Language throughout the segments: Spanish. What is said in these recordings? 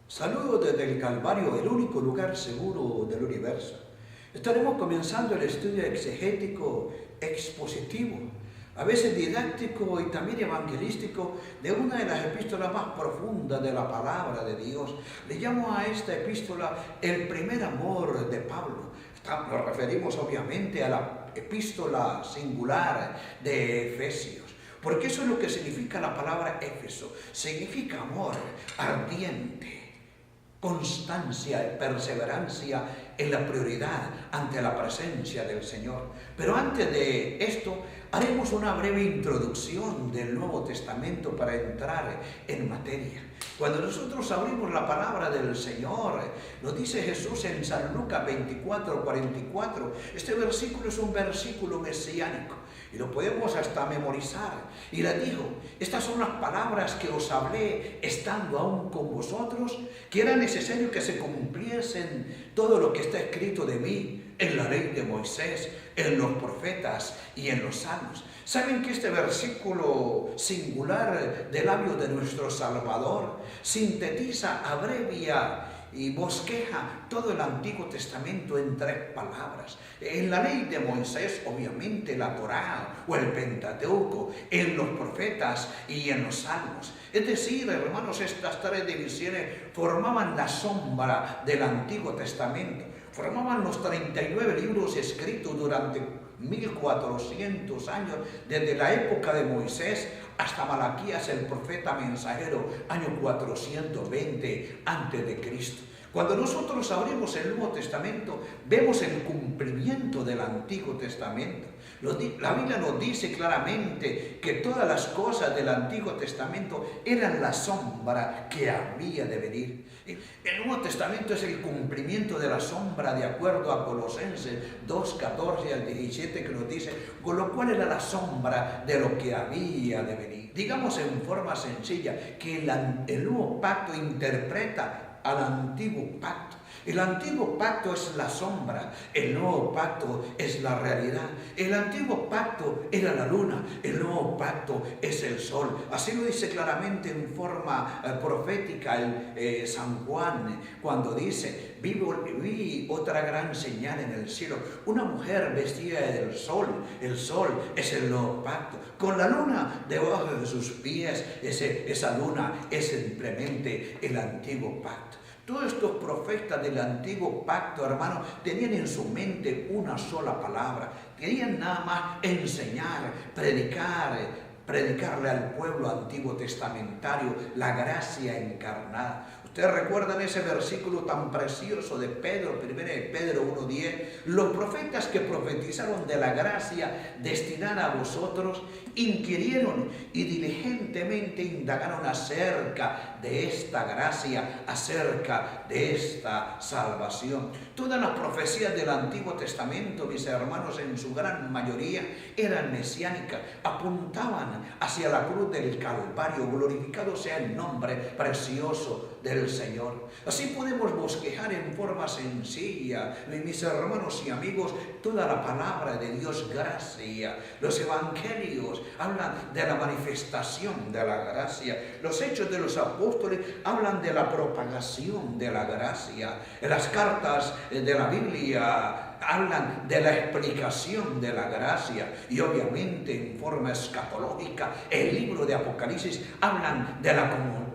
Saludos desde el Calvario, el único lugar seguro del universo. Estaremos comenzando el estudio exegético expositivo, a veces didáctico y también evangelístico, de una de las epístolas más profundas de la palabra de Dios. Le llamo a esta epístola el primer amor de Pablo. Nos referimos obviamente a la epístola singular de Efesios, porque eso es lo que significa la palabra Éfeso. Significa amor ardiente, constancia, perseverancia en la prioridad ante la presencia del Señor. Pero antes de esto, haremos una breve introducción del Nuevo Testamento para entrar en materia. Cuando nosotros abrimos la palabra del Señor, lo dice Jesús en San Lucas 24:44. Este versículo es un versículo mesiánico y lo podemos hasta memorizar. Y le dijo: estas son las palabras que os hablé estando aún con vosotros, que era necesario que se cumpliesen todo lo que está escrito de mí en la ley de Moisés, en los profetas y en los salmos. ¿Saben que este versículo singular de labios de nuestro Salvador sintetiza, abrevia y bosqueja todo el Antiguo Testamento en 3 palabras? En la ley de Moisés, obviamente, la Torá o el Pentateuco, en los profetas y en los salmos. Es decir, hermanos, estas 3 divisiones formaban la sombra del Antiguo Testamento. Formaban los 39 libros escritos durante 1400 años, desde la época de Moisés hasta Malaquías, el profeta mensajero, año 420 a.C. Cuando nosotros abrimos el Nuevo Testamento, vemos el cumplimiento del Antiguo Testamento. La Biblia nos dice claramente que todas las cosas del Antiguo Testamento eran la sombra que había de venir. El Nuevo Testamento es el cumplimiento de la sombra, de acuerdo a Colosenses 2:14 al 17, que nos dice, con lo cual era la sombra de lo que había de venir. Digamos en forma sencilla que el Nuevo Pacto interpreta al Antiguo Pacto. El Antiguo Pacto es la sombra, el Nuevo Pacto es la realidad. El Antiguo Pacto era la luna, el Nuevo Pacto es el sol. Así lo dice claramente en forma profética San Juan, cuando dice: vi otra gran señal en el cielo, una mujer vestida del sol. El sol es el Nuevo Pacto, con la luna debajo de sus pies. Esa luna es simplemente el Antiguo Pacto. Todos estos profetas del Antiguo Pacto, hermanos, tenían en su mente una sola palabra. Querían nada más enseñar, predicarle al pueblo antiguo testamentario la gracia encarnada. Ustedes recuerdan ese versículo tan precioso de Pedro, 1 Pedro 1:10. Los profetas que profetizaron de la gracia destinada a vosotros inquirieron y diligentemente indagaron acerca de esta gracia, acerca de esta salvación. Todas las profecías del Antiguo Testamento, mis hermanos, en su gran mayoría eran mesiánicas, apuntaban hacia la cruz del Calvario. Glorificado sea el nombre precioso del Señor. Así podemos bosquejar en forma sencilla, mis hermanos y amigos, toda la palabra de Dios, gracia. Los evangelios hablan de la manifestación de la gracia. Los hechos de los apóstoles hablan de la propagación de la gracia. Las cartas de la Biblia hablan de la explicación de la gracia, y obviamente en forma escatológica el libro de Apocalipsis hablan de la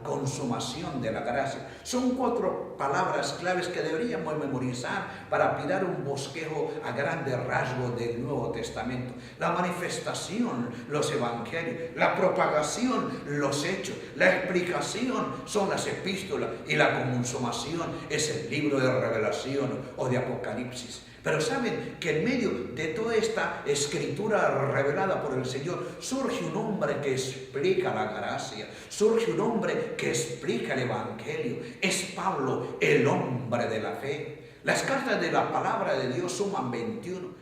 consumación de la gracia. Son 4 palabras claves que deberíamos memorizar para dar un bosquejo a grandes rasgos del Nuevo Testamento. La manifestación, los evangelios; la propagación, los hechos; la explicación son las epístolas, y la consumación es el libro de Revelación o de Apocalipsis. Pero saben que en medio de toda esta escritura revelada por el Señor surge un hombre que explica la gracia, surge un hombre que explica el evangelio. Es Pablo, el hombre de la fe. Las cartas de la palabra de Dios suman 21.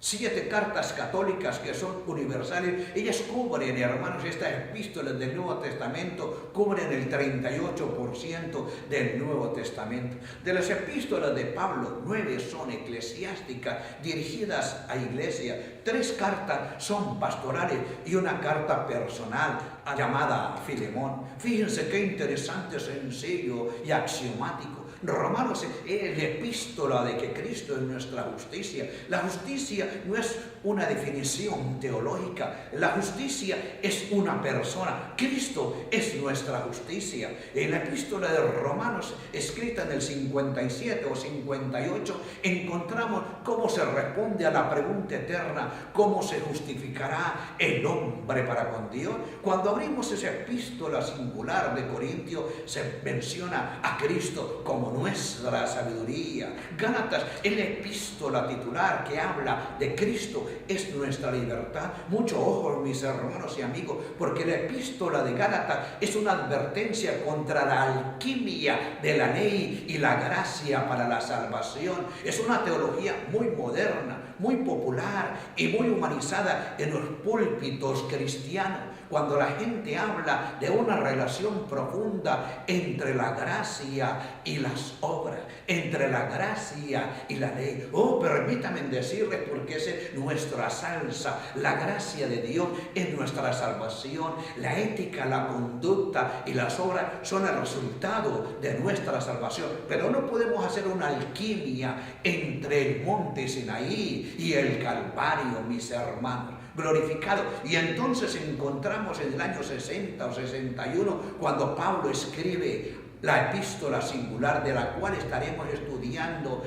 7 cartas católicas que son universales. Ellas cubren, hermanos, estas epístolas del Nuevo Testamento cubren el 38% del Nuevo Testamento. De las epístolas de Pablo, 9 son eclesiásticas, dirigidas a iglesia. 3 cartas son pastorales y una carta personal llamada Filemón. Fíjense qué interesante, sencillo y axiomático. Romanos es la epístola de que Cristo es nuestra justicia. La justicia no es una definición teológica. La justicia es una persona. Cristo es nuestra justicia. En la epístola de Romanos, escrita en el 57 o 58, encontramos cómo se responde a la pregunta eterna: ¿cómo se justificará el hombre para con Dios? Cuando abrimos esa epístola singular de Corintios, se menciona a Cristo como nuestra sabiduría. Gálatas es la epístola titular que habla de Cristo es nuestra libertad. Mucho ojo, mis hermanos y amigos, porque la epístola de Gálatas es una advertencia contra la alquimia de la ley y la gracia para la salvación. Es una teología muy moderna, muy popular y muy humanizada en los púlpitos cristianos, cuando la gente habla de una relación profunda entre la gracia y las obras, entre la gracia y la ley. Oh, permítanme decirles, porque esa es nuestra salsa. La gracia de Dios es nuestra salvación. La ética, la conducta y las obras son el resultado de nuestra salvación. Pero no podemos hacer una alquimia entre el monte Sinaí y el Calvario, mis hermanos. Glorificado. Y entonces encontramos en el año 60 o 61, cuando Pablo escribe la epístola singular, de la cual estaremos estudiando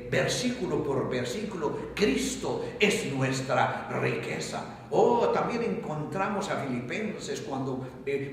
versículo por versículo. Cristo es nuestra riqueza. También encontramos a Filipenses, cuando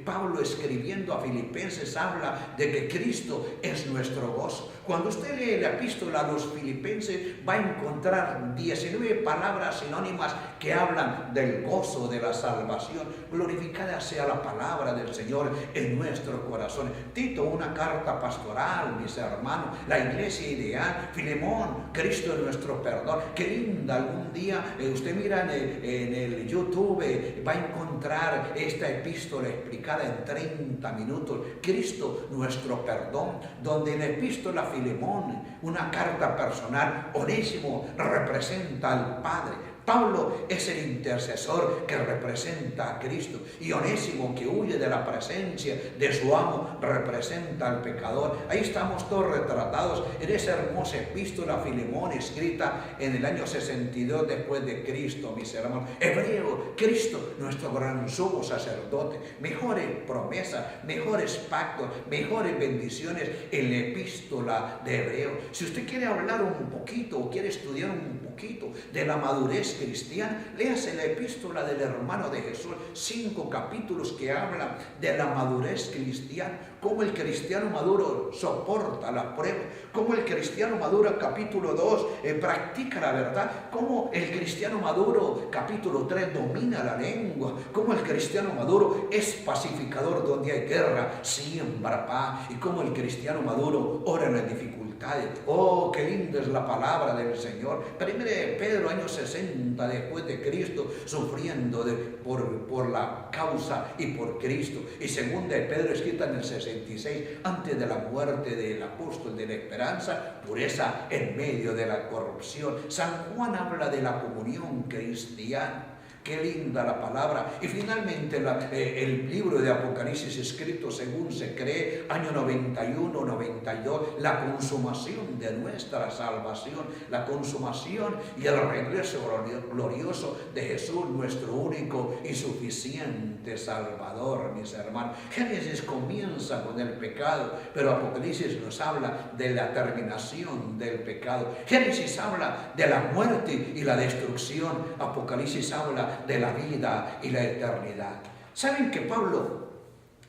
Pablo, escribiendo a Filipenses, habla de que Cristo es nuestro gozo. Cuando usted lee la epístola a los Filipenses, va a encontrar 19 palabras sinónimas que hablan del gozo de la salvación. Glorificada sea la palabra del Señor en nuestros corazones. Tito, una carta pastoral, mis hermanos. La iglesia ideal. Filemón, Cristo es nuestro perdón. Qué linda. Algún día usted mira en el YouTube, va a encontrar esta epístola explicada en 30 minutos. Cristo, nuestro perdón. Donde en la epístola Filemón, una carta personal, Onésimo representa al Padre. Pablo es el intercesor que representa a Cristo, y Onésimo, que huye de la presencia de su amo, representa al pecador. Ahí estamos todos retratados en esa hermosa epístola Filemón, escrita en el año 62 después de Cristo, mis hermanos. Hebreo, Cristo, nuestro gran sumo sacerdote. Mejores promesas, mejores pactos, mejores bendiciones en la epístola de Hebreo. Si usted quiere hablar un poquito o quiere estudiar un poquito de la madurez cristiana, léase la epístola del hermano de Jesús, 5 capítulos que hablan de la madurez cristiana, cómo el cristiano maduro soporta la prueba, cómo el cristiano maduro, capítulo 2, practica la verdad, cómo el cristiano maduro, capítulo 3, domina la lengua, cómo el cristiano maduro es pacificador donde hay guerra, siembra paz, y cómo el cristiano maduro ora en las dificultades. Oh, qué linda es la palabra del Señor. Primero Pedro, año 60 después de Cristo, sufriendo por la causa y por Cristo. Y segunda de Pedro, escrita en el 66, antes de la muerte del apóstol de la esperanza, pureza en medio de la corrupción. San Juan habla de la comunión cristiana. Qué linda la palabra. Y finalmente el libro de Apocalipsis, escrito según se cree, año 91, 92, la consumación de nuestra salvación, la consumación y el regreso glorioso de Jesús, nuestro único y suficiente Salvador, mis hermanos. Génesis comienza con el pecado, pero Apocalipsis nos habla de la terminación del pecado. Génesis habla de la muerte y la destrucción. Apocalipsis habla de la vida y la eternidad. ¿Saben que Pablo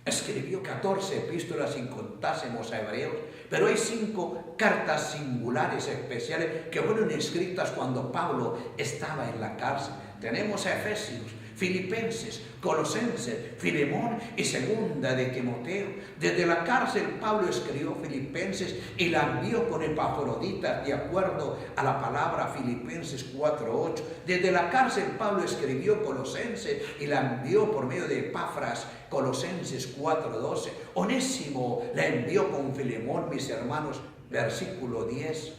escribió 14 epístolas si contásemos a Hebreos? Pero hay 5 cartas singulares especiales que fueron escritas cuando Pablo estaba en la cárcel. Tenemos a Efesios, Filipenses, Colosenses, Filemón y segunda de Timoteo. Desde la cárcel Pablo escribió Filipenses y la envió con Epafrodita, de acuerdo a la palabra Filipenses 4:8. Desde la cárcel Pablo escribió Colosenses y la envió por medio de Epafras, Colosenses 4:12. Onésimo la envió con Filemón, mis hermanos, versículo 10.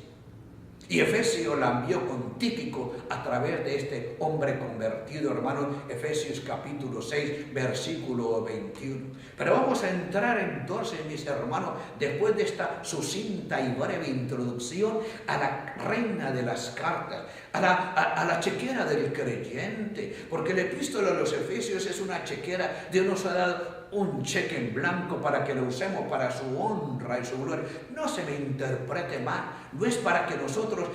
Y Efesios la envió con Tíquico a través de este hombre convertido, hermanos, Efesios capítulo 6, versículo 21. Pero vamos a entrar entonces, mis hermanos, después de esta sucinta y breve introducción, a la reina de las cartas, a la chequera del creyente, porque la epístola a los Efesios es una chequera. Dios nos ha dado un cheque en blanco para que lo usemos para su honra y su gloria. No se me interprete mal, no es para que nosotros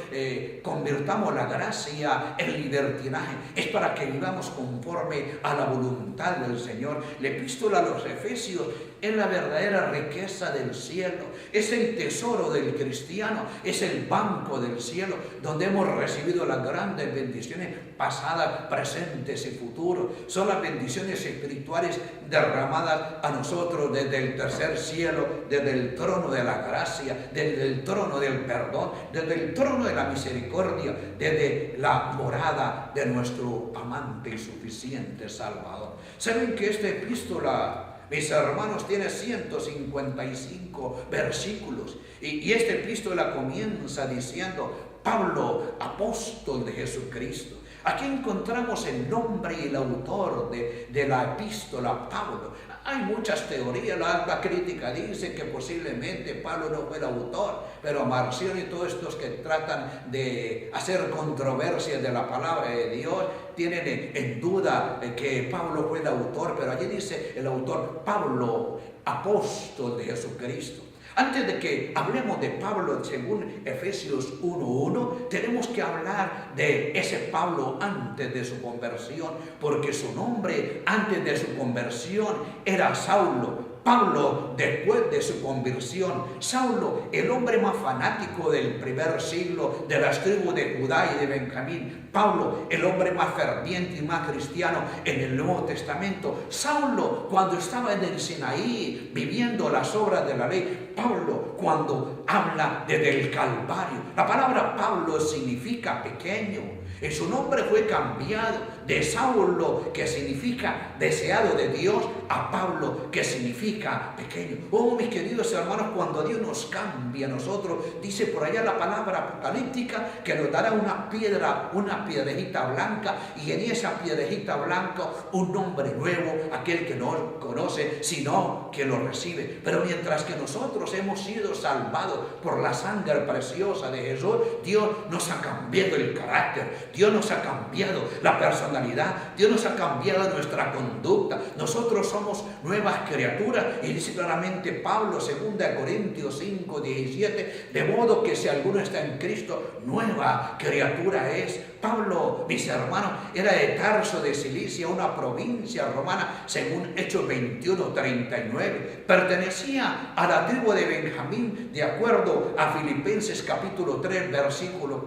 convirtamos la gracia en libertinaje, es para que vivamos conforme a la voluntad del Señor. La epístola a los Efesios es la verdadera riqueza del cielo, es el tesoro del cristiano, es el banco del cielo, donde hemos recibido las grandes bendiciones pasadas, presentes y futuros. Son las bendiciones espirituales derramadas a nosotros desde el tercer cielo, desde el trono de la gracia, desde el trono del perdón, desde el trono de la misericordia, desde la morada de nuestro amante y suficiente Salvador. ¿Saben que esta epístola, mis hermanos, tiene 155 versículos? Y esta epístola comienza diciendo: Pablo, apóstol de Jesucristo. Aquí encontramos el nombre y el autor de la epístola, Pablo. Hay muchas teorías, la alta crítica dice que posiblemente Pablo no fue el autor, pero Marción y todos estos que tratan de hacer controversia de la palabra de Dios tienen en duda que Pablo fue el autor, pero allí dice el autor, Pablo, apóstol de Jesucristo. Antes de que hablemos de Pablo según Efesios 1:1, tenemos que hablar de ese Pablo antes de su conversión, porque su nombre antes de su conversión era Saulo. Pablo, después de su conversión, Saulo, el hombre más fanático del primer siglo, de las tribus de Judá y de Benjamín. Pablo, el hombre más ferviente y más cristiano en el Nuevo Testamento. Saulo, cuando estaba en el Sinaí, viviendo las obras de la ley. Pablo, cuando habla desde el Calvario. La palabra Pablo significa pequeño. Y su nombre fue cambiado de Saulo, que significa deseado de Dios, a Pablo, que significa pequeño. Oh, mis queridos hermanos, cuando Dios nos cambia a nosotros, dice por allá la palabra apocalíptica que nos dará una piedra, una piedrejita blanca, y en esa piedrejita blanca un nombre nuevo, aquel que no conoce, sino que lo recibe. Pero mientras que nosotros hemos sido salvados por la sangre preciosa de Jesús, Dios nos ha cambiado el carácter, Dios nos ha cambiado la personalidad, Dios nos ha cambiado nuestra conducta. Nosotros somos nuevas criaturas, y dice claramente Pablo, 2 Corintios 5:17, de modo que si alguno está en Cristo, nueva criatura es. Pablo, mis hermanos, era de Tarso de Cilicia, una provincia romana, según Hechos 21:39. Pertenecía a la tribu de Benjamín, de acuerdo a Filipenses capítulo 3, versículo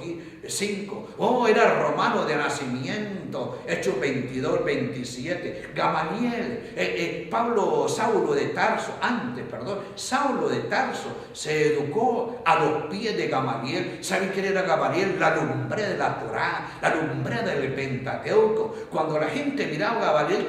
5. Oh, era romano de nacimiento, Hechos 22:27. Gamaliel, Saulo de Tarso se educó a los pies de Gamaliel. ¿Saben quién era Gamaliel? La lumbre de la Torá, la lumbrera del Pentateuco. Cuando la gente miraba a Gamaliel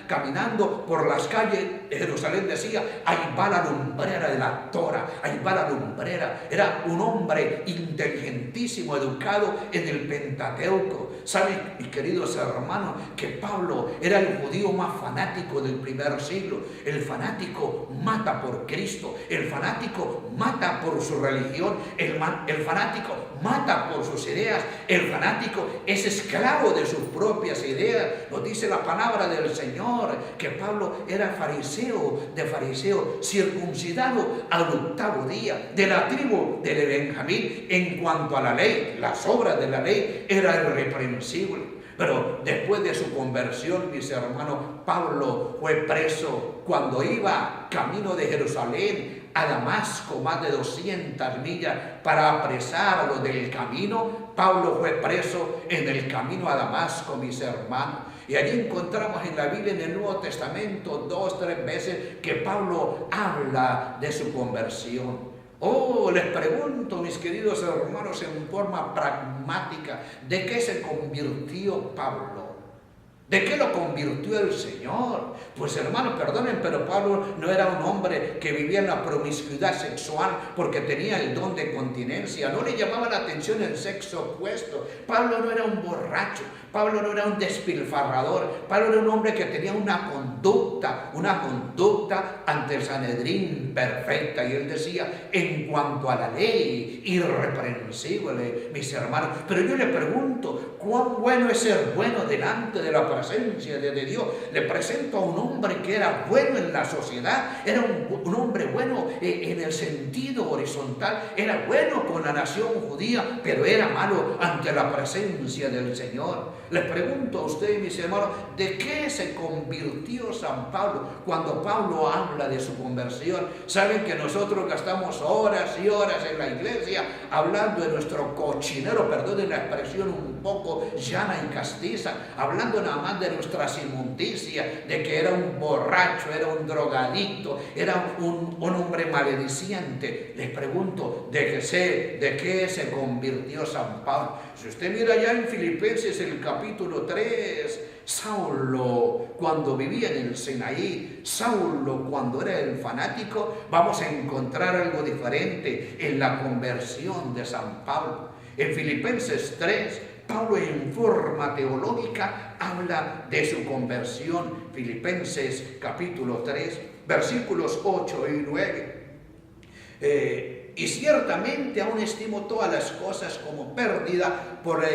caminando por las calles de Jerusalén, decía: ahí va la lumbrera de la Torá, ahí va la lumbrera. Era un hombre inteligentísimo, educado en el Pentateuco. ¿Saben, mis queridos hermanos, que Pablo era el judío más fanático del primer siglo? El fanático mata por Cristo, el fanático mata por su religión, el fanático mata por sus ideas, el fanático es esclavo de sus propias ideas. Nos dice la palabra del Señor que Pablo era de fariseo, circuncidado al 8º día, de la tribu de Benjamín. En cuanto a la ley, las obras de la ley, era irreprensible. Pero después de su conversión, mis hermanos, Pablo fue preso cuando iba camino de Jerusalén a Damasco, más de 200 millas, para apresar a los del camino. Pablo fue preso en el camino a Damasco, mis hermanos. Y allí encontramos en la Biblia, en el Nuevo Testamento, 2 o 3 veces que Pablo habla de su conversión. Oh, les pregunto, mis queridos hermanos, en forma pragmática, ¿de qué se convirtió Pablo? ¿De qué lo convirtió el Señor? Pues hermano, perdonen, pero Pablo no era un hombre que vivía en la promiscuidad sexual porque tenía el don de continencia. No le llamaba la atención el sexo opuesto. Pablo no era un borracho. Pablo no era un despilfarrador. Pablo era un hombre que tenía una conducta ante el Sanedrín perfecta. Y él decía, en cuanto a la ley, irreprensible, mis hermanos. Pero yo le pregunto, ¿cuán bueno es ser bueno delante de la presencia de Dios? Le presento a un hombre que era bueno en la sociedad, era un hombre bueno en el sentido horizontal, era bueno con la nación judía, pero era malo ante la presencia del Señor. Les pregunto a ustedes, mis hermanos, ¿de qué se convirtió San Pablo? Cuando Pablo habla de su conversión, saben que nosotros gastamos horas y horas en la iglesia hablando de nuestro cochinero, perdonen la expresión un poco llana y castiza, hablando nada más de nuestras inmundicias, de que era un borracho, era un drogadicto, era un hombre malediciente. Les pregunto, ¿de qué se convirtió San Pablo? Si usted mira ya en Filipenses el capítulo 3, Saulo cuando vivía en el Sinaí, Saulo cuando era el fanático, vamos a encontrar algo diferente en la conversión de San Pablo. En Filipenses 3, Pablo en forma teológica habla de su conversión. Filipenses capítulo 3, versículos 8 y 9. Y ciertamente aún estimo todas las cosas como pérdida por la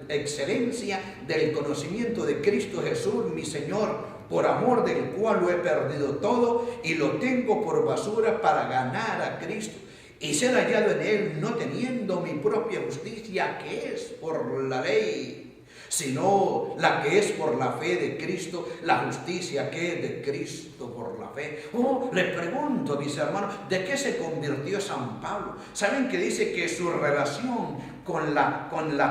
excelencia del conocimiento de Cristo Jesús, mi Señor, por amor del cual lo he perdido todo y lo tengo por basura para ganar a Cristo y ser hallado en Él, no teniendo mi propia justicia, que es por la ley, sino la que es por la fe de Cristo, la justicia que es de Cristo por la fe. Le pregunto, mis hermanos, ¿de qué se convirtió San Pablo? ¿Saben que dice que su relación con la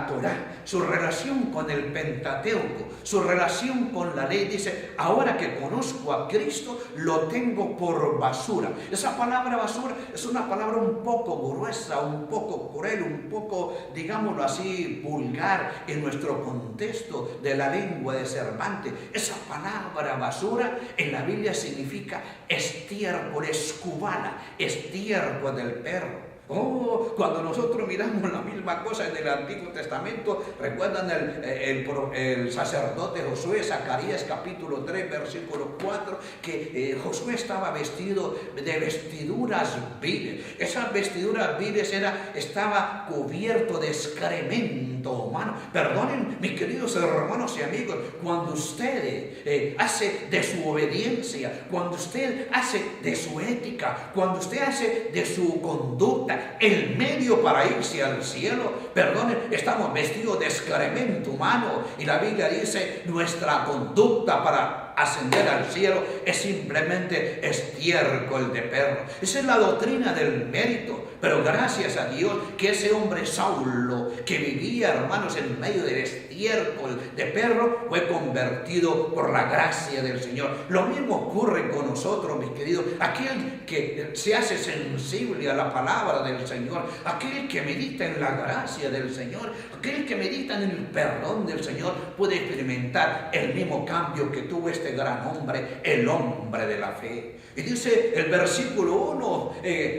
Torá, su relación con el Pentateuco, su relación con la ley, dice, ahora que conozco a Cristo, lo tengo por basura? Esa palabra basura es una palabra un poco gruesa, un poco cruel, un poco, digámoslo así, vulgar en nuestro contexto de la lengua de Cervantes. Esa palabra basura en la Biblia significa estiércol, escubana, estiércol del perro. Cuando nosotros miramos la misma cosa en el Antiguo Testamento, recuerdan el sacerdote Josué, Zacarías capítulo 3, versículo 4, que Josué estaba vestido de vestiduras viles. Esas vestiduras viles estaba cubierto de excremento humano. Perdonen, mis queridos hermanos y amigos, cuando usted hace de su obediencia, cuando usted hace de su ética, cuando usted hace de su conducta el medio para irse al cielo, perdonen, estamos vestidos de excremento humano, y la Biblia dice, nuestra conducta para ascender al cielo es simplemente estiércol de perro. Esa es la doctrina del mérito. Pero gracias a Dios que ese hombre Saulo, que vivía, hermanos, en medio del estiércol de perro, fue convertido por la gracia del Señor. Lo mismo ocurre con nosotros, mis queridos. Aquel que se hace sensible a la palabra del Señor, aquel que medita en la gracia del Señor, aquel que medita en el perdón del Señor, puede experimentar el mismo cambio que tuvo este gran hombre, el hombre de la fe. Y dice el versículo 1,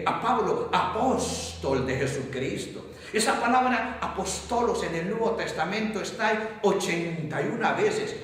a Pablo, apóstol de Jesucristo. Esa palabra apostolos en el Nuevo Testamento está 81 veces.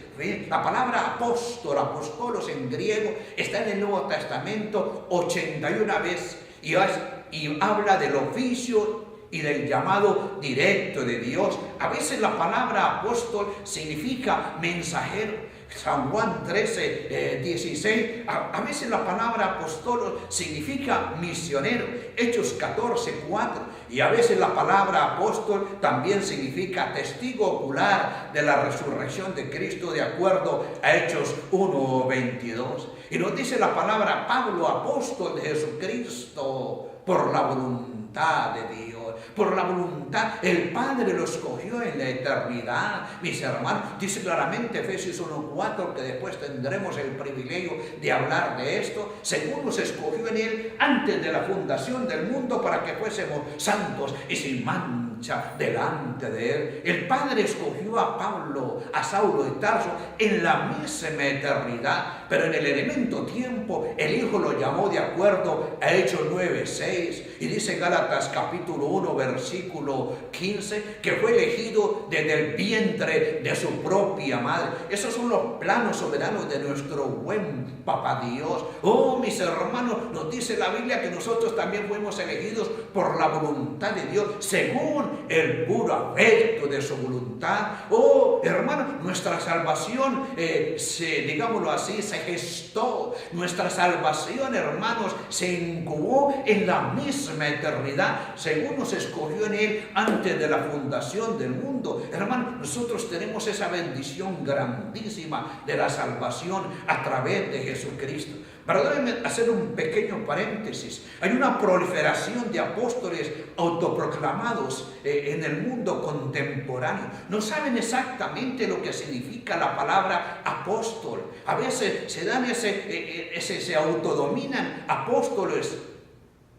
La palabra apóstol, apostolos en griego, está en el Nuevo Testamento 81 veces. Y habla del oficio y del llamado directo de Dios. A veces la palabra apóstol significa mensajero. San Juan 13, 16, a veces la palabra apóstol significa misionero. Hechos 14, 4, y a veces la palabra apóstol también significa testigo ocular de la resurrección de Cristo, de acuerdo a Hechos 1, 22. Y nos dice la palabra Pablo, apóstol de Jesucristo, por la voluntad de Dios. Por la voluntad, el Padre lo escogió en la eternidad, mis hermanos. Dice claramente Efesios 1:4, que después tendremos el privilegio de hablar de esto. Según nos escogió en Él antes de la fundación del mundo, para que fuésemos santos y sin mancha mancha delante de él. El Padre escogió a Pablo, a Saulo de Tarso, en la misma eternidad, pero en el elemento tiempo el Hijo lo llamó de acuerdo a Hechos 9:6, y dice Gálatas capítulo 1 versículo 15 que fue elegido desde el vientre de su propia madre. Esos son los planos soberanos de nuestro buen Papá Dios. Oh, mis hermanos, nos dice la Biblia que nosotros también fuimos elegidos por la voluntad de Dios, según el puro afecto de su voluntad. Oh, hermanos, nuestra salvación, digámoslo así, se gestó. Nuestra salvación, hermanos, se incubó en la misma eternidad, según nos escogió en él antes de la fundación del mundo. Hermanos, nosotros tenemos esa bendición grandísima de la salvación a través de Jesucristo. Pero déjenme hacer un pequeño paréntesis. Hay una proliferación de apóstoles autoproclamados en el mundo contemporáneo. No saben exactamente lo que significa la palabra apóstol. A veces se autodominan apóstoles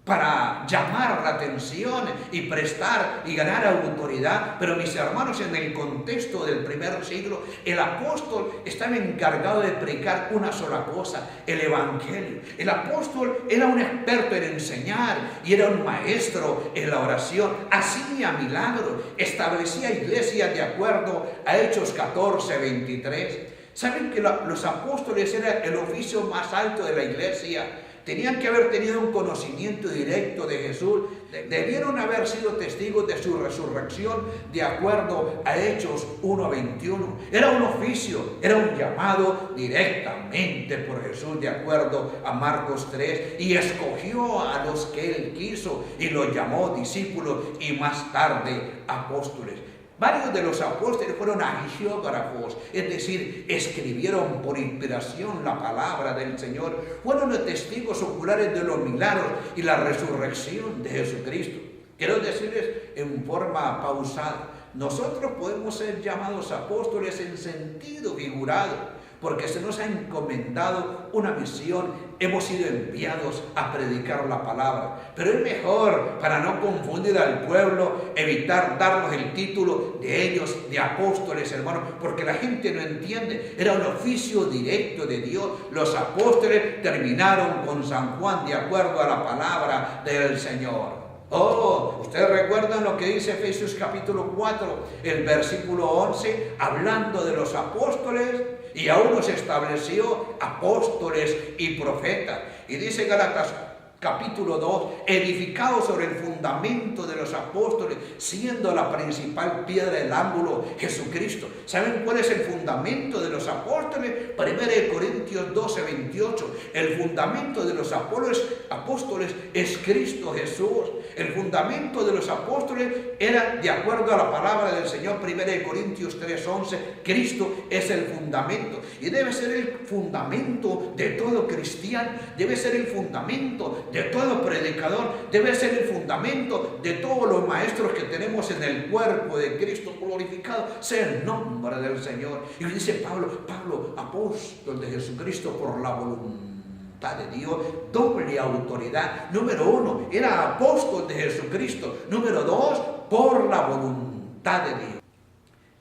para llamar la atención y prestar y ganar autoridad. Pero mis hermanos, en el contexto del primer siglo, el apóstol estaba encargado de predicar una sola cosa: el evangelio. El apóstol era un experto en enseñar y era un maestro en la oración. Hacía milagros, establecía iglesias de acuerdo a Hechos 14:23. ¿Saben que los apóstoles era el oficio más alto de la iglesia? Tenían que haber tenido un conocimiento directo de Jesús. Debieron haber sido testigos de su resurrección de acuerdo a Hechos 1:21. Era un oficio, era un llamado directamente por Jesús de acuerdo a Marcos 3. Y escogió a los que él quiso y los llamó discípulos y más tarde apóstoles. Varios de los apóstoles fueron agiógrafos, es decir, escribieron por inspiración la palabra del Señor. Fueron los testigos oculares de los milagros y la resurrección de Jesucristo. Quiero decirles en forma pausada, nosotros podemos ser llamados apóstoles en sentido figurado, porque se nos ha encomendado una misión, hemos sido enviados a predicar la palabra. Pero es mejor, para no confundir al pueblo, evitar darnos el título de ellos, de apóstoles, hermanos, porque la gente no entiende. Era un oficio directo de Dios. Los apóstoles terminaron con San Juan de acuerdo a la palabra del Señor. Oh, ustedes recuerdan lo que dice Efesios capítulo 4, el versículo 11, hablando de los apóstoles, y a unos estableció apóstoles y profetas. Y dice Gálatas capítulo 2, edificado sobre el fundamento de los apóstoles, siendo la principal piedra del ángulo Jesucristo. ¿Saben cuál es el fundamento de los apóstoles? 1 Corintios 12:28. El fundamento de los apóstoles es Cristo Jesús. El fundamento de los apóstoles era de acuerdo a la palabra del Señor. 1 Corintios 3:11. Cristo es el fundamento. Y debe ser el fundamento de todo cristiano. Debe ser el fundamento de todo predicador, debe ser el fundamento de todos los maestros que tenemos en el cuerpo de Cristo. Glorificado sea el nombre del Señor. Y dice Pablo, apóstol de Jesucristo por la voluntad de Dios, doble autoridad. Número 1, era apóstol de Jesucristo. Número 2, por la voluntad de Dios.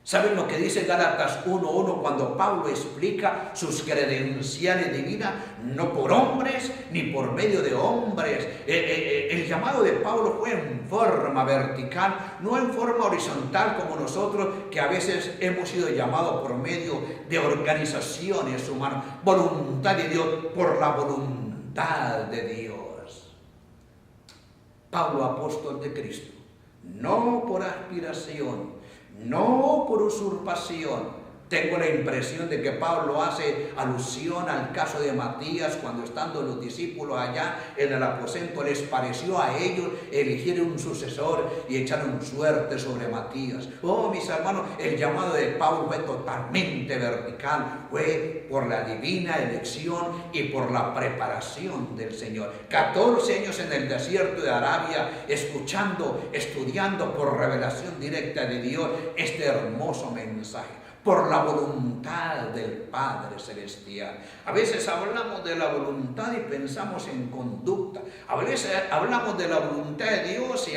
¿Saben lo que dice Gálatas 1:1 cuando Pablo explica sus credenciales divinas? No por hombres ni por medio de hombres. El llamado de Pablo fue en forma vertical, no en forma horizontal como nosotros, que a veces hemos sido llamados por medio de organizaciones humanas. Voluntad de Dios, por la voluntad de Dios. Pablo, apóstol de Cristo, no por aspiración, no por usurpación. Tengo la impresión de que Pablo hace alusión al caso de Matías, cuando estando los discípulos allá en el aposento, les pareció a ellos elegir un sucesor y echaron suerte sobre Matías. Oh, mis hermanos, el llamado de Pablo fue totalmente vertical, fue por la divina elección y por la preparación del Señor. 14 años en el desierto de Arabia, escuchando, estudiando por revelación directa de Dios este hermoso mensaje. por la voluntad del Padre Celestial. A veces hablamos de la voluntad y pensamos en conducta. A veces hablamos de la voluntad de Dios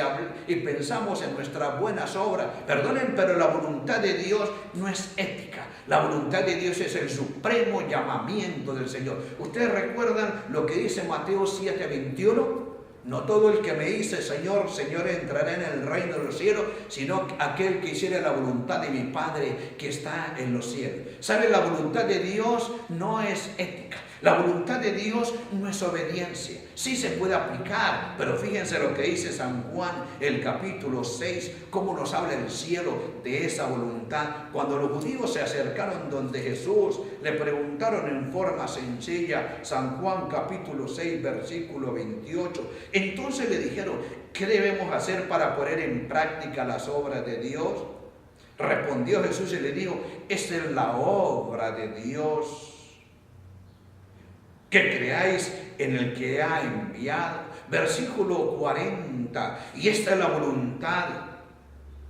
y pensamos en nuestras buenas obras. Perdonen, pero la voluntad de Dios no es ética. La voluntad de Dios es el supremo llamamiento del Señor. ¿Ustedes recuerdan lo que dice Mateo 7:21? No todo el que me dice Señor, Señor entrará en el reino de los cielos, sino aquel que hiciere la voluntad de mi Padre que está en los cielos. ¿Sabe? La voluntad de Dios no es ética. La voluntad de Dios no es obediencia. Sí se puede aplicar, pero fíjense lo que dice San Juan, el capítulo 6, cómo nos habla el cielo de esa voluntad. Cuando los judíos se acercaron donde Jesús, le preguntaron en forma sencilla, San Juan capítulo 6, versículo 28. Entonces le dijeron, ¿qué debemos hacer para poner en práctica las obras de Dios? Respondió Jesús y le dijo, esta es la obra de Dios, que creáis en el que ha enviado. Versículo 40. Y esta es la voluntad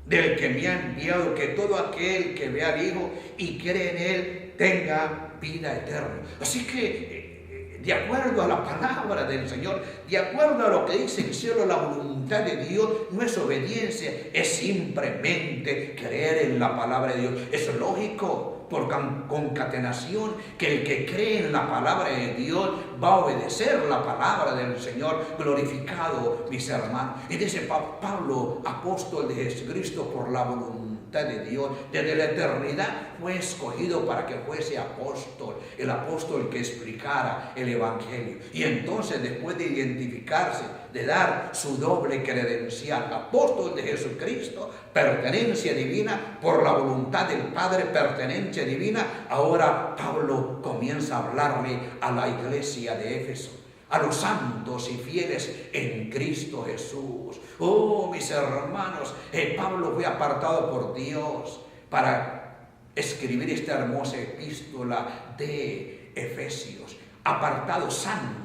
del que me ha enviado, que todo aquel que vea al Hijo y cree en Él tenga vida eterna. Así que, de acuerdo a la palabra del Señor, de acuerdo a lo que dice el cielo, la voluntad de Dios no es obediencia, es simplemente creer en la palabra de Dios. Es lógico, por concatenación, que el que cree en la palabra de Dios va a obedecer la palabra del Señor. Glorificado, mis hermanos. Y dice Pablo, apóstol de Jesucristo, por la voluntad de Dios, desde la eternidad fue escogido para que fuese apóstol, el apóstol que explicara el Evangelio. Y entonces, después de identificarse, de dar su doble credencial, apóstol de Jesucristo, pertenencia divina, por la voluntad del Padre, pertenencia divina, ahora Pablo comienza a hablarle a la iglesia de Éfeso, a los santos y fieles en Cristo Jesús. Oh, mis hermanos, Pablo fue apartado por Dios para escribir esta hermosa epístola de Efesios. Apartados, santos.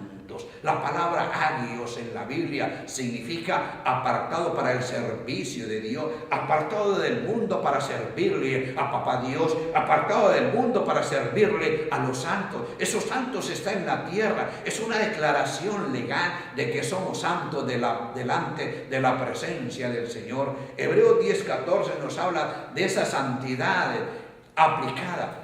La palabra agios en la Biblia significa apartado para el servicio de Dios, apartado del mundo para servirle a Papá Dios, apartado del mundo para servirle a los santos. Esos santos están en la tierra. Es una declaración legal de que somos santos delante de la presencia del Señor. Hebreos 10:14 nos habla de esa santidad aplicada,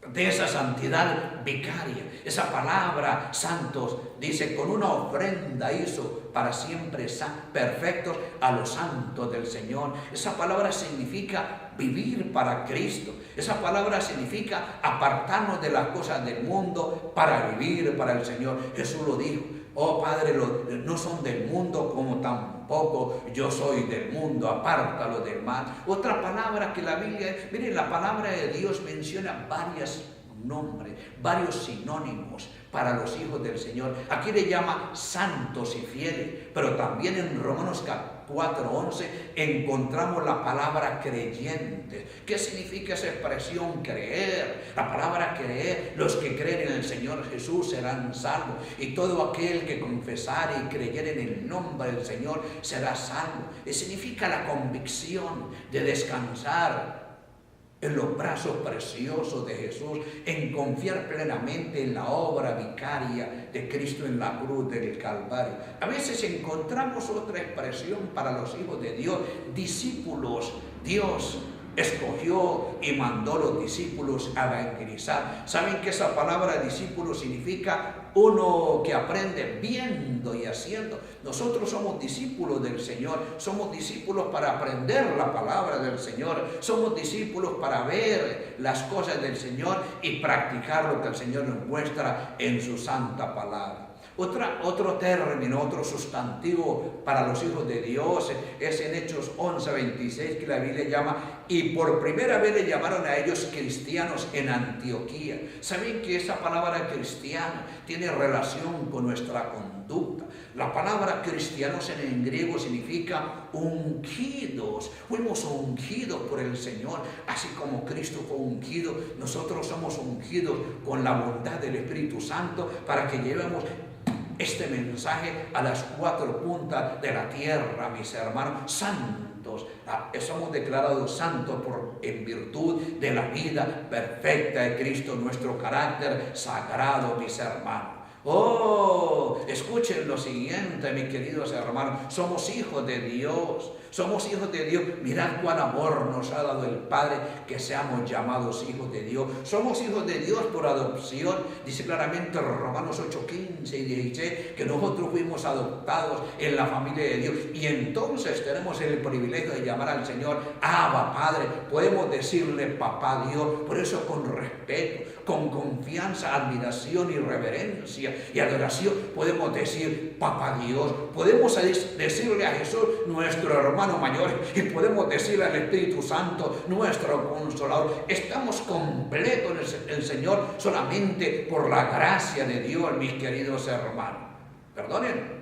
de esa santidad vicaria. Esa palabra santos dice, con una ofrenda hizo para siempre perfectos a los santos del Señor. Esa palabra significa vivir para Cristo. Esa palabra significa apartarnos de las cosas del mundo para vivir para el Señor. Jesús lo dijo. Oh Padre, no son del mundo como tampoco yo soy del mundo, apártalo del mal. Otra palabra que la Biblia, miren, la palabra de Dios menciona varios nombres, varios sinónimos para los hijos del Señor. Aquí le llama santos y fieles, pero también en Romanos 4:11 encontramos la palabra creyentes. ¿Qué significa esa expresión creer? La palabra creer, los que creen en el Señor Jesús serán salvos, y todo aquel que confesare y creyere en el nombre del Señor será salvo. Y significa la convicción de descansar en los brazos preciosos de Jesús, en confiar plenamente en la obra vicaria de Cristo en la cruz del Calvario. A veces encontramos otra expresión para los hijos de Dios, discípulos. Dios escogió y mandó los discípulos a evangelizar. ¿Saben que esa palabra discípulo significa uno que aprende viendo y haciendo? Nosotros somos discípulos del Señor, somos discípulos para aprender la palabra del Señor, somos discípulos para ver las cosas del Señor y practicar lo que el Señor nos muestra en su santa palabra. Otro término, otro sustantivo para los hijos de Dios es en Hechos 11:26, que la Biblia llama, y por primera vez le llamaron a ellos cristianos en Antioquía. ¿Saben que esa palabra cristiano tiene relación con nuestra conducta? La palabra cristianos en griego significa ungidos. Fuimos ungidos por el Señor, así como Cristo fue ungido. Nosotros somos ungidos con la bondad del Espíritu Santo para que llevemos este mensaje a las cuatro puntas de la tierra, mis hermanos, santos. Somos declarados santos en virtud de la vida perfecta de Cristo, nuestro carácter sagrado, mis hermanos. Oh, escuchen lo siguiente, mis queridos hermanos, somos hijos de Dios. Somos hijos de Dios. Mirad cuál amor nos ha dado el Padre, que seamos llamados hijos de Dios. Somos hijos de Dios por adopción. Dice claramente Romanos 8, 15 y 16 que nosotros fuimos adoptados en la familia de Dios. Y entonces tenemos el privilegio de llamar al Señor Abba, Padre. Podemos decirle Papá Dios. Por eso con respeto, con confianza, admiración y reverencia y adoración podemos decir Papá Dios. Podemos decirle a Jesús nuestro hermano mayor, y podemos decirle al Espíritu Santo nuestro Consolador. Estamos completos en el Señor solamente por la gracia de Dios, mis queridos hermanos. Perdonen,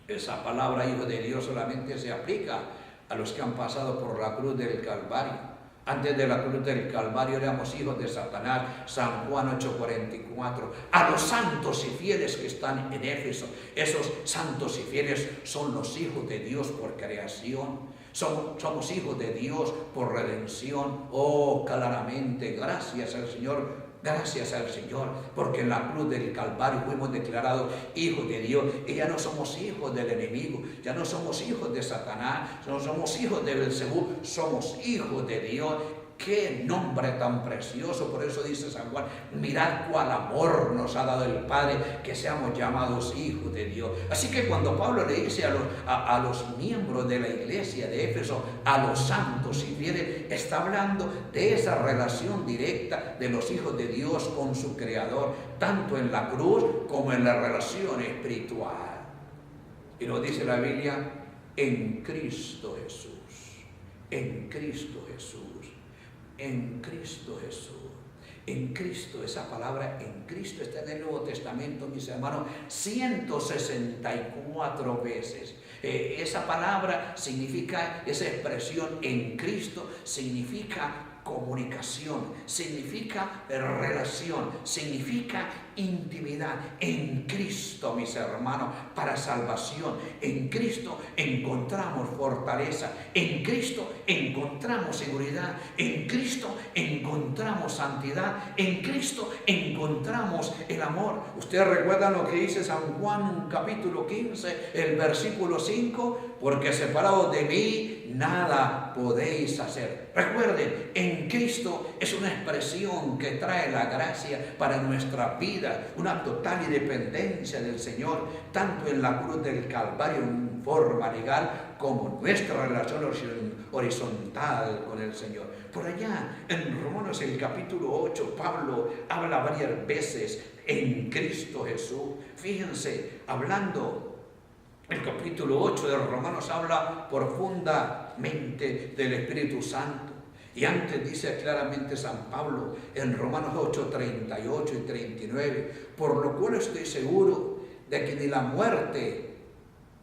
esa palabra hijo de Dios solamente se aplica a los que han pasado por la cruz del Calvario. Antes de la cruz del Calvario éramos hijos de Satanás, San Juan 8:44. A los santos y fieles que están en Éfeso, esos santos y fieles son los hijos de Dios por creación. Somos hijos de Dios por redención. Oh, claramente, gracias al Señor. Gracias al Señor, porque en la cruz del Calvario fuimos declarados hijos de Dios, y ya no somos hijos del enemigo, ya no somos hijos de Satanás, no somos hijos de Belcebú, somos hijos de Dios. ¡Qué nombre tan precioso! Por eso dice San Juan, mirad cuál amor nos ha dado el Padre, que seamos llamados hijos de Dios. Así que cuando Pablo le dice a los miembros de la iglesia de Éfeso, a los santos y fieles, está hablando de esa relación directa de los hijos de Dios con su Creador, tanto en la cruz como en la relación espiritual. Y nos dice la Biblia, en Cristo Jesús, en Cristo Jesús. En Cristo Jesús, en Cristo, esa palabra en Cristo está en el Nuevo Testamento, mis hermanos, 164 veces. Esa palabra significa, esa expresión en Cristo significa comunicación, significa relación, significa intimidad. En Cristo, mis hermanos, para salvación. En Cristo encontramos fortaleza. En Cristo encontramos seguridad. En Cristo encontramos santidad. En Cristo encontramos el amor. Ustedes recuerdan lo que dice San Juan capítulo 15, el versículo 5, porque separados de mí nada podéis hacer. Recuerden, en Cristo es una expresión que trae la gracia para nuestra vida, una total independencia del Señor, tanto en la cruz del Calvario en forma legal, como nuestra relación horizontal con el Señor. Por allá, en Romanos el capítulo 8, Pablo habla varias veces en Cristo Jesús. Fíjense, hablando el capítulo 8 de Romanos habla profundamente del Espíritu Santo. Y antes dice claramente San Pablo en Romanos 8, 38 y 39, por lo cual estoy seguro de que ni la muerte,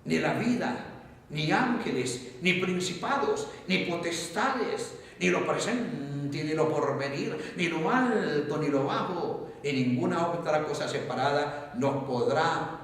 ni la vida, ni ángeles, ni principados, ni potestades, ni lo presente, ni lo porvenir, ni lo alto, ni lo bajo, ni ninguna otra cosa separada nos podrá,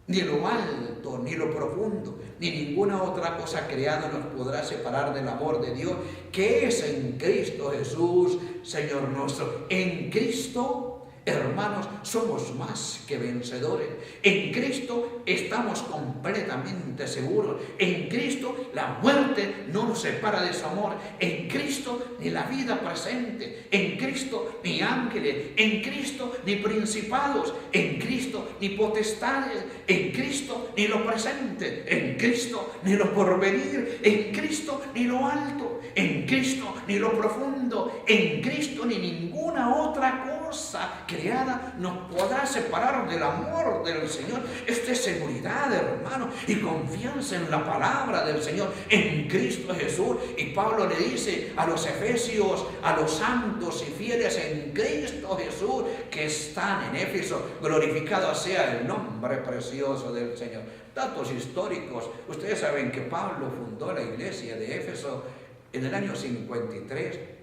ni lo alto, ni lo profundo, ni ninguna otra cosa creada nos podrá separar del amor de Dios, que es en Cristo Jesús, Señor nuestro. En Cristo, hermanos, somos más que vencedores. En Cristo estamos completamente seguros. En Cristo la muerte no nos separa de su amor. En Cristo ni la vida presente. En Cristo ni ángeles. En Cristo ni principados. En Cristo ni potestades. En Cristo ni lo presente. En Cristo ni lo porvenir. En Cristo ni lo alto. En Cristo ni lo profundo. En Cristo ni ninguna otra cosa creada nos podrá separar del amor del Señor. Esta es seguridad, hermano, y confianza en la palabra del Señor, en Cristo Jesús. Y Pablo le dice a los efesios, a los santos y fieles en Cristo Jesús que están en Éfeso, glorificado sea el nombre precioso del Señor. Datos históricos. Ustedes saben que Pablo fundó la iglesia de Éfeso en el año 53.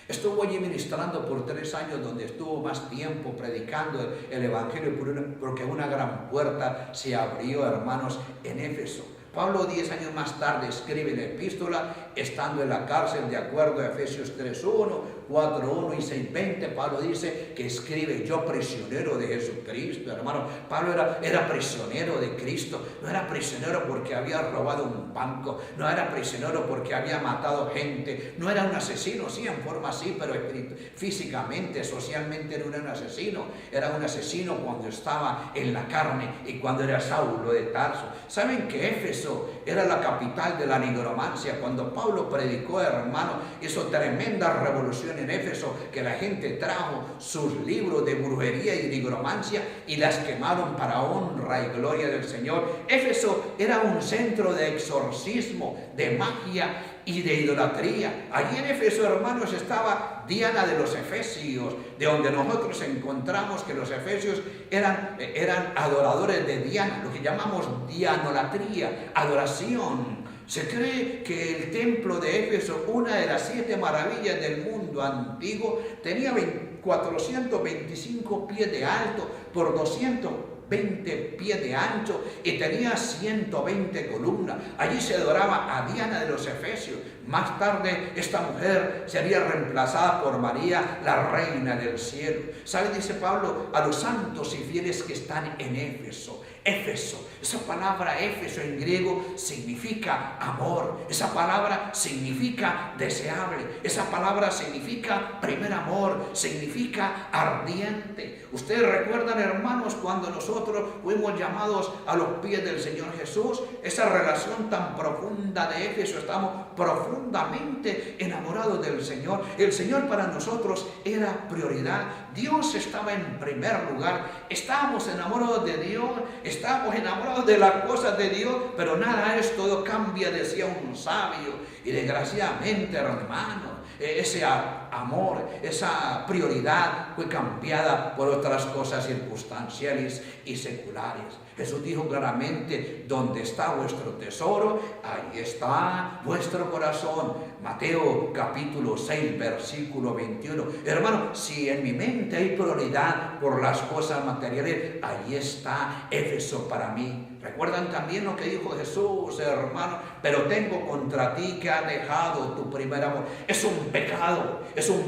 Estuvo allí ministrando por 3 años, donde estuvo más tiempo predicando el Evangelio, porque una gran puerta se abrió, hermanos, en Éfeso. Pablo 10 años más tarde escribe la epístola, estando en la cárcel, de acuerdo a Efesios 3:1, 4:1 y 6:20. Pablo dice que escribe: yo prisionero de Jesucristo. Hermano, Pablo era prisionero de Cristo. No era prisionero porque había robado un banco, no era prisionero porque había matado gente, no era un asesino, sí, en forma sí, pero físicamente, socialmente no era un asesino. Era un asesino cuando estaba en la carne y cuando era Saulo de Tarso. ¿Saben que Éfeso era la capital de la nigromancia? Cuando Pablo predicó, hermano, hizo tremenda revolución en Éfeso, que la gente trajo sus libros de brujería y nigromancia y las quemaron para honra y gloria del Señor. Éfeso era un centro de exorcismo, de magia y de idolatría. Allí en Éfeso, hermanos, estaba Diana de los Efesios, de donde nosotros encontramos que los efesios eran adoradores de Diana, lo que llamamos dianolatría, adoración. Se cree que el templo de Éfeso, una de las 7 maravillas del mundo antiguo, tenía 425 pies de alto por 220 pies de ancho y tenía 120 columnas. Allí se adoraba a Diana de los Efesios. Más tarde esta mujer sería reemplazada por María, la reina del cielo. ¿Sabe? Dice Pablo a los santos y fieles que están en Éfeso. Éfeso, esa palabra Éfeso en griego significa amor, esa palabra significa deseable, esa palabra significa primer amor, significa ardiente. Ustedes recuerdan, hermanos, cuando nosotros fuimos llamados a los pies del Señor Jesús, esa relación tan profunda de Éfeso, estamos profundamente enamorados del Señor. El Señor para nosotros era prioridad, Dios estaba en primer lugar, estábamos enamorados de Dios, estamos enamorados de las cosas de Dios, pero nada es, todo cambia, decía un sabio. Y desgraciadamente, hermano, ese amor, esa prioridad fue cambiada por otras cosas circunstanciales y seculares. Jesús dijo claramente: donde está vuestro tesoro, ahí está vuestro corazón. Mateo capítulo 6, versículo 21. Hermano, si en mi mente hay prioridad por las cosas materiales, ahí está Éfeso para mí. ¿Recuerdan también lo que dijo Jesús, hermano? Pero tengo contra ti que has dejado tu primer amor. Es un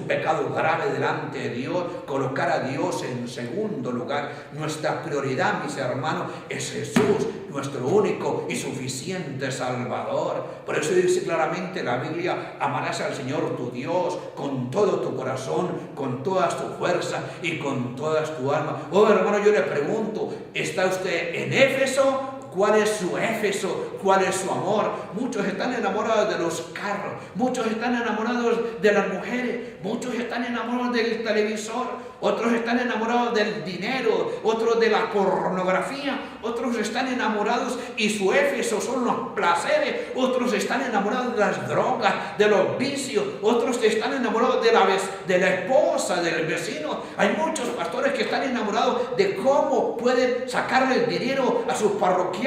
pecado grave delante de Dios, colocar a Dios en segundo lugar. Nuestra prioridad, mis hermanos, es Jesús, nuestro único y suficiente Salvador. Por eso dice claramente la Biblia: amarás al Señor tu Dios con todo tu corazón, con toda tu fuerza y con toda tu alma. Oh, hermano, yo le pregunto, ¿está usted en Éfeso? ¿Cuál es su Éfeso? ¿Cuál es su amor? Muchos están enamorados de los carros, muchos están enamorados de las mujeres, muchos están enamorados del televisor, otros están enamorados del dinero, otros de la pornografía, otros están enamorados y su Éfeso son los placeres, otros están enamorados de las drogas, de los vicios, otros están enamorados de la esposa, del vecino. Hay muchos pastores que están enamorados de cómo pueden sacarle el dinero a sus parroquianos.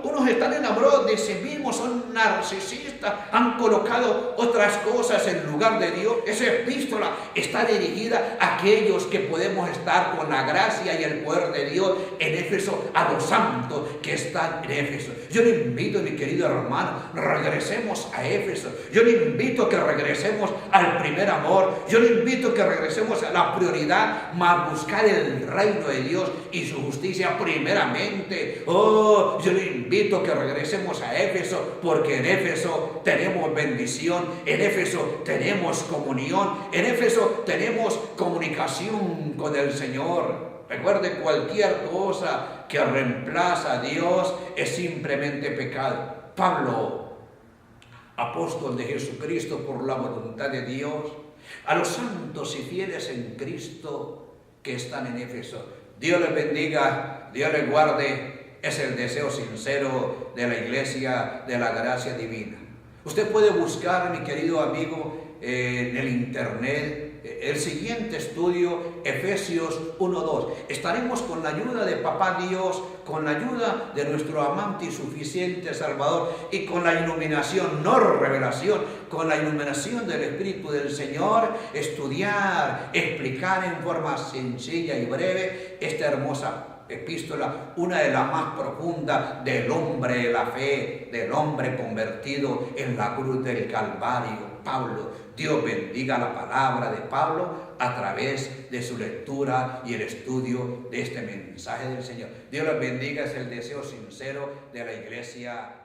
Unos están enamorados de sí mismos, son narcisistas, han colocado otras cosas en lugar de Dios. Esa epístola está dirigida a aquellos que podemos estar con la gracia y el poder de Dios en Éfeso, a los santos que están en Éfeso. Yo le invito, mi querido hermano, regresemos a Éfeso. Yo le invito a que regresemos al primer amor. Yo le invito a que regresemos a la prioridad, más buscar el reino de Dios y su justicia primeramente. Oh, yo le invito a que regresemos a Éfeso, porque en Éfeso tenemos bendición, en Éfeso tenemos comunión, en Éfeso tenemos comunicación con el Señor. Recuerde, cualquier cosa que reemplaza a Dios es simplemente pecado. Pablo, apóstol de Jesucristo por la voluntad de Dios, a los santos y fieles en Cristo que están en Éfeso: Dios les bendiga, Dios les guarde. Es el deseo sincero de la iglesia de la gracia divina. Usted puede buscar, mi querido amigo, en el internet el siguiente estudio, Efesios 1:2. Estaremos con la ayuda de Papá Dios con la ayuda de nuestro amante y suficiente Salvador y con la iluminación, no revelación, con la iluminación del Espíritu del Señor, estudiar, explicar en forma sencilla y breve esta hermosa epístola, una de las más profundas del hombre de la fe, del hombre convertido en la cruz del Calvario, Pablo. Dios bendiga la palabra de Pablo a través de su lectura y el estudio de este mensaje del Señor. Dios los bendiga, es el deseo sincero de la iglesia.